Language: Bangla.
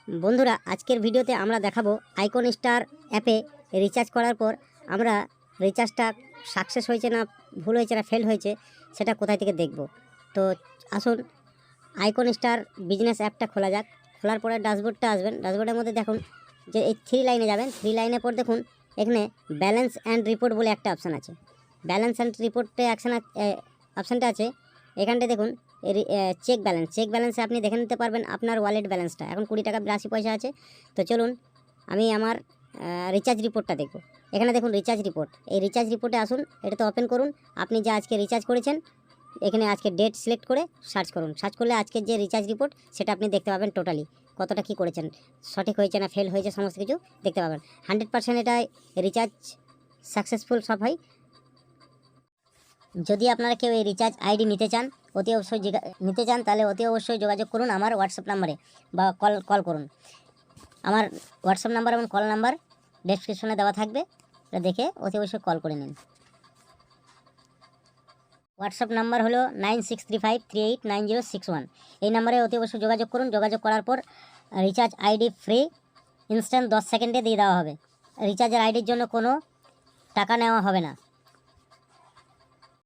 বন্ধুরা, আজকের ভিডিওতে আমরা দেখাবো আইকন স্টার অ্যাপে রিচার্জ করার পর আমরা রিচার্জটা সাকসেস হয়েছে না ভুল হয়েছে না ফেল হয়েছে সেটা কোথায় থেকে দেখব। তো আসুন আইকন স্টার বিজনেস অ্যাপটা খোলা যাক। খোলার পরে ড্যাশবোর্ডটা আসবেন। ড্যাশবোর্ডের মধ্যে দেখুন যে এই 3 লাইনে যাবেন। 3 লাইনের পর দেখুন এখানে ব্যালেন্স অ্যান্ড রিপোর্ট বলে একটা অপশান আছে। ব্যালেন্স অ্যান্ড রিপোর্টে অপশানটা আছে। এখানটা দেখুন চেক ব্যালেন্সে আপনি দেখে নিতে পারবেন আপনার ওয়ালেট ব্যালেন্সটা। এখন 20 টাকা 82 পয়সা আছে। তো চলুন আমি আমার রিচার্জ রিপোর্টটা দেখব। এখানে দেখুন রিচার্জ রিপোর্ট। এই রিচার্জ রিপোর্টে আসুন, এটাতে ওপেন করুন। আপনি যে আজকে রিচার্জ করেছেন এখানে আজকে ডেট সিলেক্ট করে সার্চ করুন। সার্চ করলে আজকের যে রিচার্জ রিপোর্ট সেটা আপনি দেখতে পাবেন। টোটালি কতটা কী করেছেন, সঠিক হয়েছে না ফেল হয়েছে, সমস্ত কিছু দেখতে পাবেন। 100% এটা রিচার্জ সাকসেসফুল সব হয়। যদি আপনারা কেউ এই রিচার্জ আইডি নিতে চান তাহলে অতি অবশ্যই যোগাযোগ করুন আমার হোয়াটসঅ্যাপ নাম্বারে বা কল করুন। আমার হোয়াটসঅ্যাপ নাম্বার এবং কল নাম্বার ডেসক্রিপশনে দেওয়া থাকবে, এটা দেখে অতি অবশ্যই কল করে নিন। হোয়াটসঅ্যাপ নাম্বার হলো 9635389061। এই নাম্বারে অতি অবশ্যই যোগাযোগ করুন। যোগাযোগ করার পর রিচার্জ আইডি ফ্রি ইনস্ট্যান্ট 10 সেকেন্ডে দিয়ে দেওয়া হবে। রিচার্জের আইডির জন্য কোনো টাকা নেওয়া হবে না।